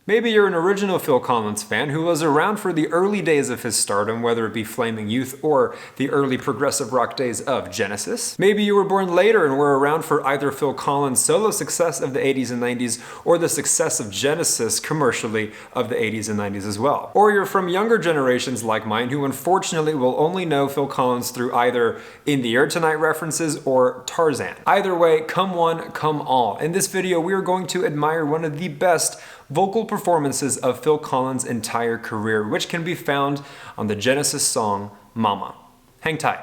Maybe you're an original Phil Collins fan who was around for the early days of his stardom, whether it be Flaming Youth or the early progressive rock days of Genesis. Maybe you were born later and were around for either Phil Collins' solo success of the 80s and 90s or the success of Genesis commercially of the 80s and 90s as well. Or you're from younger generations like mine who unfortunately will only know Phil Collins through either In the Air Tonight references or Tarzan. Either way, come one, come all. In this video, we are going to admire one of the best vocal performances of Phil Collins' entire career, which can be found on the Genesis song Mama. Hang tight.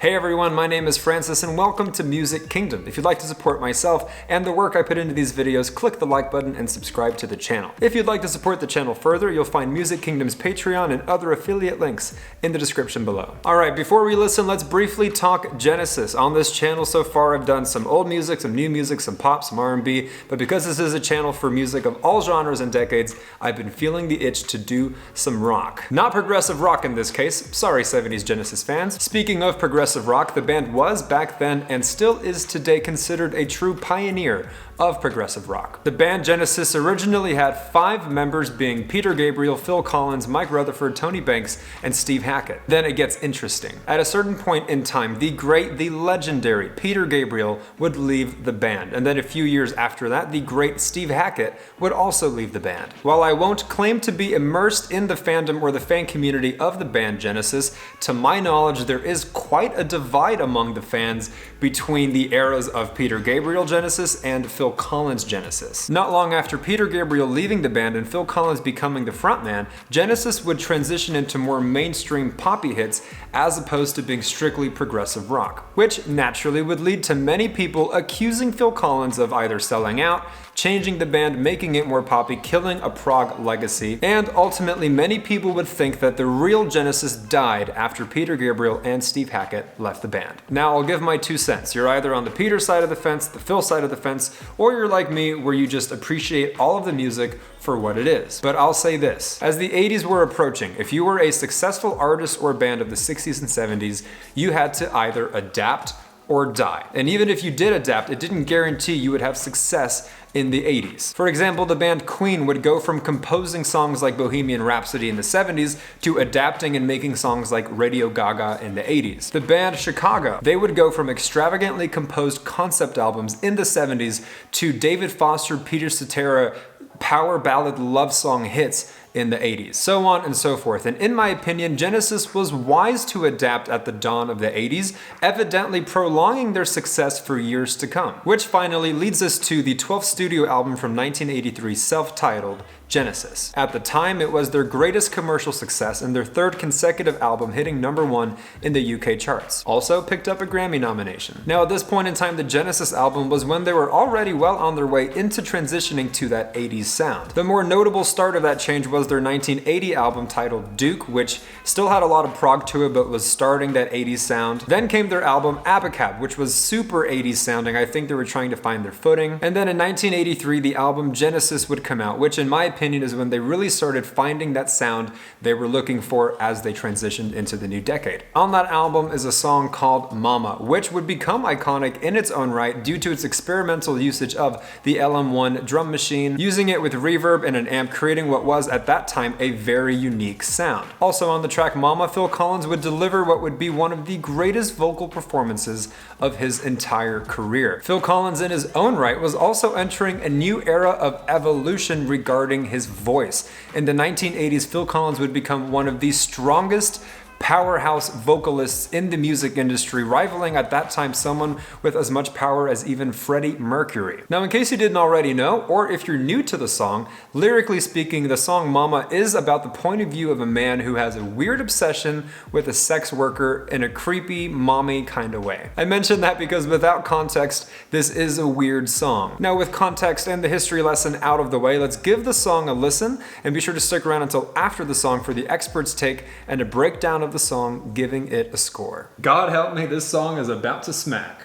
Hey everyone, my name is Francis and welcome to Music Kingdom. If you'd like to support myself and the work I put into these videos, click the like button and subscribe to the channel. If you'd like to support the channel further, you'll find Music Kingdom's Patreon and other affiliate links in the description below. Alright, before we listen, let's briefly talk Genesis. On this channel so far I've done some old music, some new music, some pop, some R&B, but because this is a channel for music of all genres and decades, I've been feeling the itch to do some rock. Not progressive rock in this case, sorry 70s Genesis fans. Speaking of progressive rock, the band was back then and still is today considered a true pioneer of progressive rock. The band Genesis originally had 5 members, being Peter Gabriel, Phil Collins, Mike Rutherford, Tony Banks, and Steve Hackett. Then it gets interesting. At a certain point in time, the great, the legendary Peter Gabriel would leave the band, and then a few years after that, the great Steve Hackett would also leave the band. While I won't claim to be immersed in the fandom or the fan community of the band Genesis, to my knowledge there is quite a divide among the fans between the eras of Peter Gabriel Genesis and Phil Collins Genesis. Not long after Peter Gabriel leaving the band and Phil Collins becoming the frontman, Genesis would transition into more mainstream poppy hits as opposed to being strictly progressive rock, which naturally would lead to many people accusing Phil Collins of either selling out, changing the band, making it more poppy, killing a prog legacy, and ultimately many people would think that the real Genesis died after Peter Gabriel and Steve Hackett left the band. Now I'll give my 2 cents. You're either on the Peter side of the fence, the Phil side of the fence, or you're like me where you just appreciate all of the music for what it is. But I'll say this, as the 80s were approaching, if you were a successful artist or band of the 60s and 70s, you had to either adapt or die. And even if you did adapt, it didn't guarantee you would have success in the 80s. For example, the band Queen would go from composing songs like Bohemian Rhapsody in the 70s to adapting and making songs like Radio Gaga in the 80s. The band Chicago, they would go from extravagantly composed concept albums in the 70s to David Foster, Peter Cetera power ballad love song hits in the 80s, so on and so forth. And in my opinion, Genesis was wise to adapt at the dawn of the 80s, evidently prolonging their success for years to come. Which finally leads us to the 12th studio album from 1983, self-titled Genesis. At the time, it was their greatest commercial success and their 3rd consecutive album hitting #1 in the UK charts. Also picked up a Grammy nomination. Now at this point in time, the Genesis album was when they were already well on their way into transitioning to that 80s sound. The more notable start of that change was their 1980 album titled Duke, which still had a lot of prog to it but was starting that 80s sound. Then came their album Abacab, which was super 80s sounding. I think they were trying to find their footing. And then in 1983, the album Genesis would come out, which in my opinion is when they really started finding that sound they were looking for as they transitioned into the new decade. On that album is a song called Mama, which would become iconic in its own right due to its experimental usage of the LM1 drum machine, using it with reverb and an amp, creating what was at that time a very unique sound. Also on the track Mama, Phil Collins would deliver what would be one of the greatest vocal performances of his entire career. Phil Collins in his own right was also entering a new era of evolution regarding his voice. In the 1980s, Phil Collins would become one of the strongest powerhouse vocalists in the music industry, rivaling at that time someone with as much power as even Freddie Mercury. Now, in case you didn't already know, or if you're new to the song, lyrically speaking, the song Mama is about the point of view of a man who has a weird obsession with a sex worker in a creepy, mommy kind of way. I mention that because without context, this is a weird song. Now, with context and the history lesson out of the way, let's give the song a listen, and be sure to stick around until after the song for the expert's take and a breakdown of the song, giving it a score. God help me, this song is about to smack.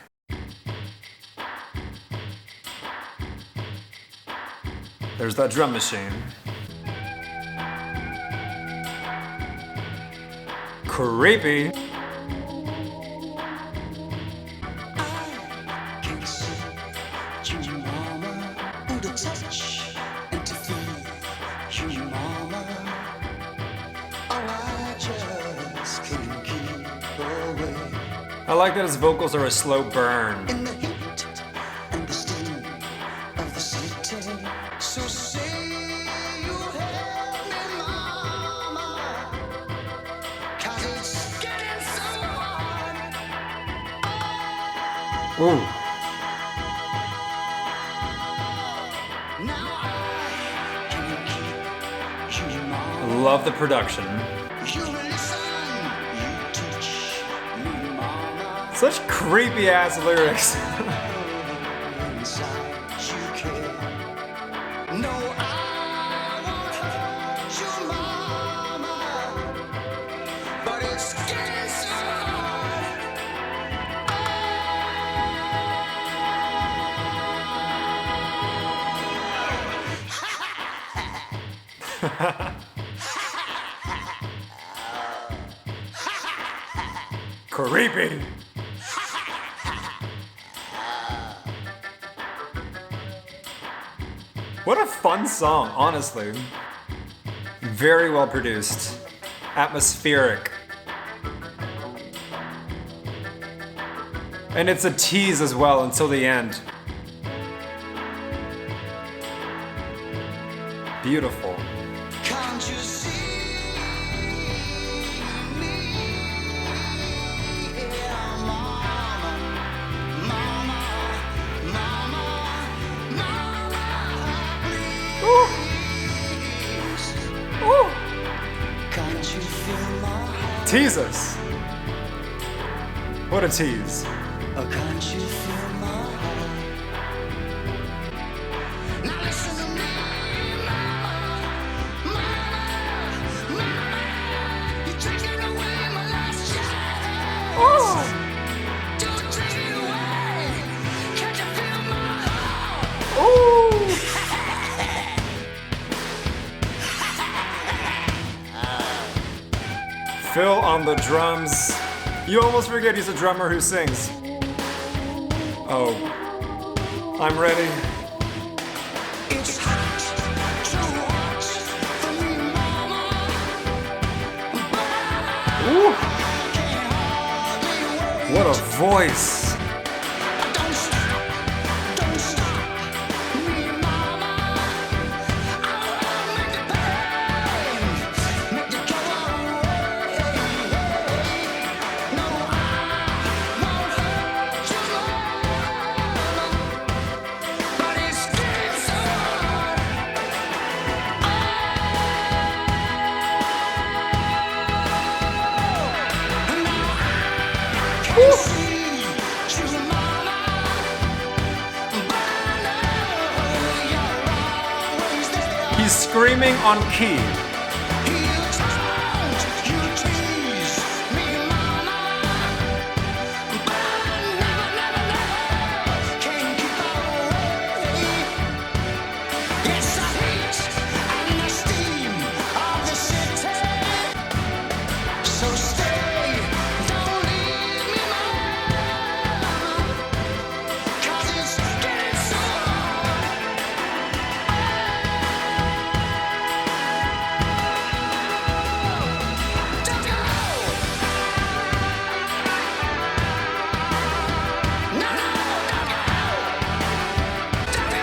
There's that drum machine. Creepy. I like that his vocals are a slow burn. In the heat and the steam of the city. So say you help me, mama, 'cause it's getting so hard. Ooh. Now I can keep you, mama. Love the production. You listen, you teach me, mama. Such creepy ass lyrics. Inside you care. No, I won't hurt you, mama, but it's getting so hard. Creepy. What a fun song, honestly. Very well produced. Atmospheric. And it's a tease as well until the end. Beautiful. Can't you see me? Yeah, mama, mama, mama, mama, please. Ooh. Can't you feel my heart? Tease us. What a tease. Or can't you feel my heart? Now listen to me, mama, mama, you're taking away my last chance. Don't take it away. Can't you feel my heart? Ooh. Phil on the drums. You almost forget he's a drummer who sings. Oh, I'm ready. It's hot, too hot for me, mama. Ooh. Can't hardly wait. What a voice. Don't stop me, mama. I'll make the pain, make the go away. No, I won't hurt you, mama, but it's getting so hard. Can't see you, mama, but I know you're always there. He's screaming on key. You don't, you tease me, mama, but I never can keep away. It's the heat and the steam of the city. So stay, don't leave me, mama, 'cause it's getting so hard. Don't go. No, don't go. Don't go.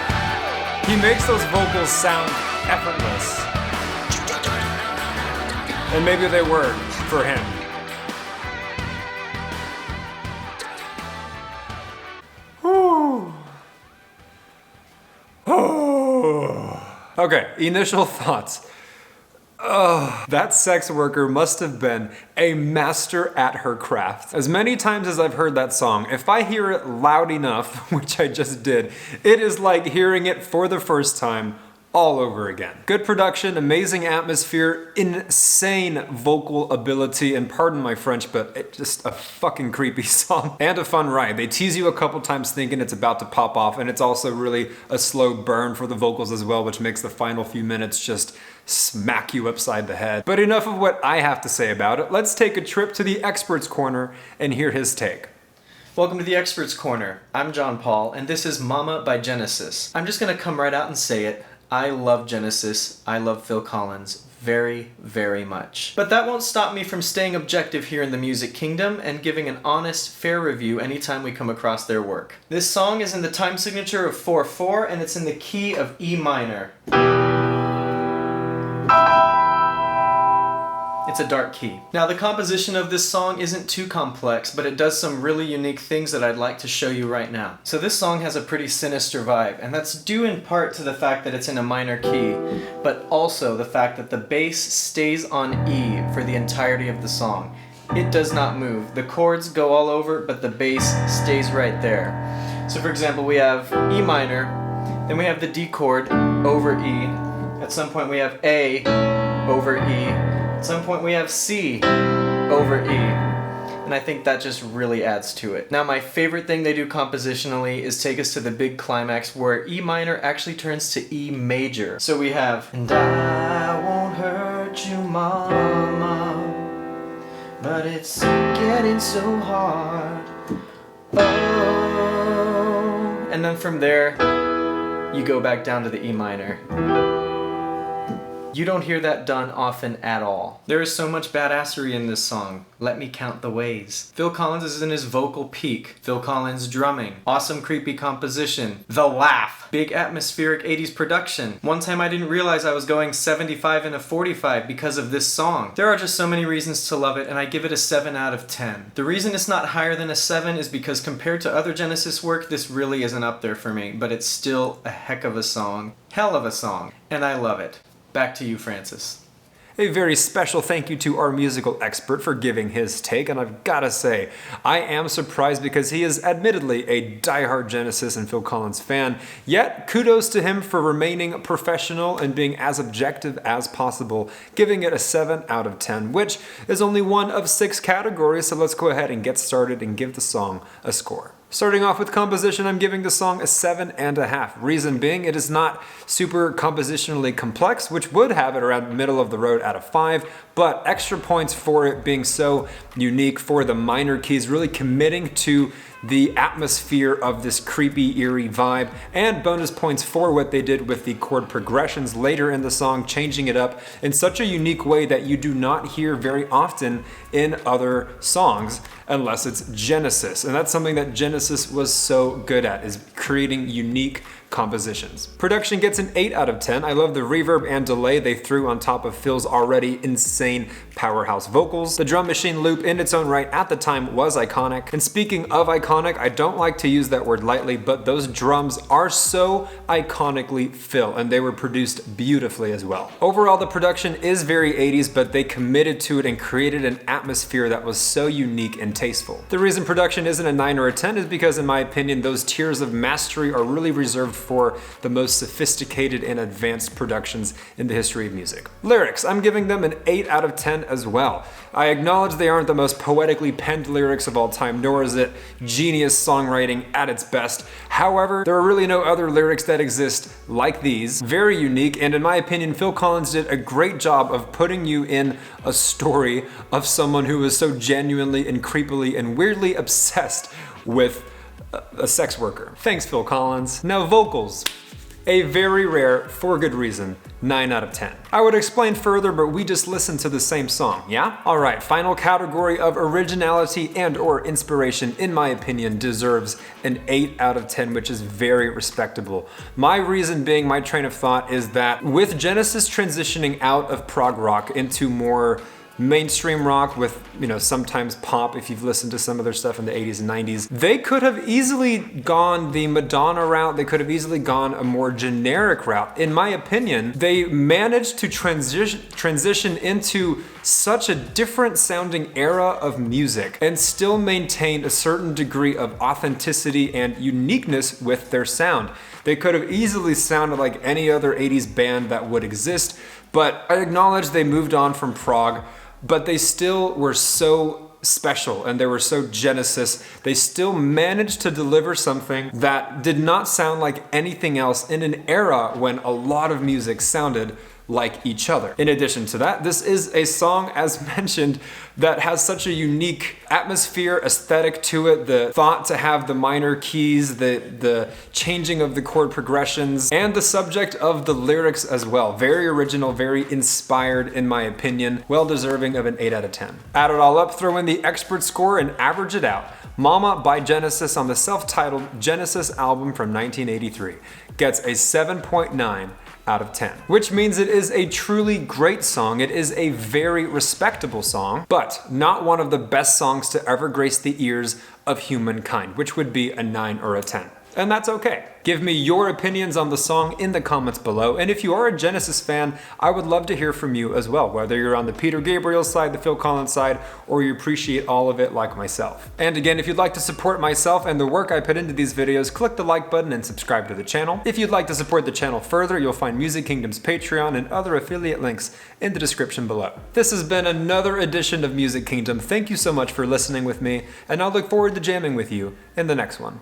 He makes those vocals sound effortless. And maybe they were for him. Whew. Okay, initial thoughts. That sex worker must have been a master at her craft. As many times as I've heard that song, if I hear it loud enough, which I just did, it is like hearing it for the first time all over again. Good production, amazing atmosphere, insane vocal ability, and pardon my French, but it's just a fucking creepy song. And a fun ride. They tease you a couple times thinking it's about to pop off, and it's also really a slow burn for the vocals as well, which makes the final few minutes just smack you upside the head. But enough of what I have to say about it. Let's take a trip to the expert's corner and hear his take. Welcome to the Experts Corner. I'm John Paul, and this is Mama by Genesis. I'm just gonna come right out and say it. I love Genesis. I love Phil Collins very, very much. But that won't stop me from staying objective here in the Music Kingdom and giving an honest, fair review anytime we come across their work. This song is in the time signature of 4/4 and it's in the key of E minor. It's a dark key. Now the composition of this song isn't too complex, but it does some really unique things that I'd like to show you right now. So this song has a pretty sinister vibe, and that's due in part to the fact that it's in a minor key, but also the fact that the bass stays on E for the entirety of the song. It does not move. The chords go all over, but the bass stays right there. So for example, we have E minor, then we have the D chord over E. At some point we have A over E. At some point we have C over E, and I think that just really adds to it. Now my favorite thing they do compositionally is take us to the big climax where E minor actually turns to E major. So we have, and I won't hurt you, mama, but it's getting so hard, oh, and then from there you go back down to the E minor. You don't hear that done often at all. There is so much badassery in this song. Let me count the ways. Phil Collins is in his vocal peak. Phil Collins drumming. Awesome creepy composition. The laugh. Big atmospheric 80s production. One time I didn't realize I was going 75 and a 45 because of this song. There are just so many reasons to love it, and I give it a 7 out of 10. The reason it's not higher than a 7 is because compared to other Genesis work, this really isn't up there for me, but it's still a heck of a song. Hell of a song. And I love it. Back to you, Francis. A very special thank you to our musical expert for giving his take, and I've gotta say, I am surprised because he is admittedly a diehard Genesis and Phil Collins fan, yet kudos to him for remaining professional and being as objective as possible, giving it a 7 out of 10, which is only one of 6 categories, so let's go ahead and get started and give the song a score. Starting off with composition, I'm giving the song a 7.5. Reason being, it is not super compositionally complex, which would have it around middle of the road out of 5, but extra points for it being so unique, for the minor keys really committing to the atmosphere of this creepy, eerie vibe, and bonus points for what they did with the chord progressions later in the song, changing it up in such a unique way that you do not hear very often in other songs unless it's Genesis. And that's something that Genesis was so good at, is creating unique compositions. Production gets an 8 out of 10. I love the reverb and delay they threw on top of Phil's already insane powerhouse vocals. The drum machine loop in its own right at the time was iconic. And speaking of iconic, I don't like to use that word lightly, but those drums are so iconically Phil, and they were produced beautifully as well. Overall, the production is very 80s, but they committed to it and created an atmosphere that was so unique and tasteful. The reason production isn't a 9 or a 10 is because, in my opinion, those tiers of mastery are really reserved for the most sophisticated and advanced productions in the history of music. Lyrics, I'm giving them an 8 out of 10 as well. I acknowledge they aren't the most poetically penned lyrics of all time, nor is it genius songwriting at its best. However, there are really no other lyrics that exist like these. Very unique, and in my opinion, Phil Collins did a great job of putting you in a story of someone who was so genuinely and creepily and weirdly obsessed with a sex worker. Thanks, Phil Collins. Now vocals. A very rare, for good reason, 9 out of 10. I would explain further, but we just listened to the same song, yeah? Alright, final category of originality and or inspiration, in my opinion, deserves an 8 out of 10, which is very respectable. My reason being, my train of thought is that with Genesis transitioning out of prog rock into more mainstream rock with, sometimes pop, if you've listened to some of their stuff in the 80s and 90s, they could have easily gone the Madonna route, they could have easily gone a more generic route. In my opinion, they managed to transition into such a different sounding era of music and still maintain a certain degree of authenticity and uniqueness with their sound. They could have easily sounded like any other 80s band that would exist, but I acknowledge they moved on from prog, but they still were so special and they were so Genesis. They still managed to deliver something that did not sound like anything else in an era when a lot of music sounded like each other. In addition to that, this is a song, as mentioned, that has such a unique atmosphere, aesthetic to it, the thought to have the minor keys, the changing of the chord progressions, and the subject of the lyrics as well. Very original, very inspired in my opinion, well deserving of an 8 out of 10. Add it all up, throw in the expert score, and average it out. Mama by Genesis on the self-titled Genesis album from 1983 gets a 7.9 out of 10, which means it is a truly great song. It is a very respectable song, but not one of the best songs to ever grace the ears of humankind, which would be a 9 or a 10. And that's okay. Give me your opinions on the song in the comments below, and if you are a Genesis fan, I would love to hear from you as well, whether you're on the Peter Gabriel side, the Phil Collins side, or you appreciate all of it like myself. And again, if you'd like to support myself and the work I put into these videos, click the like button and subscribe to the channel. If you'd like to support the channel further, you'll find Music Kingdom's Patreon and other affiliate links in the description below. This has been another edition of Music Kingdom. Thank you so much for listening with me, and I'll look forward to jamming with you in the next one.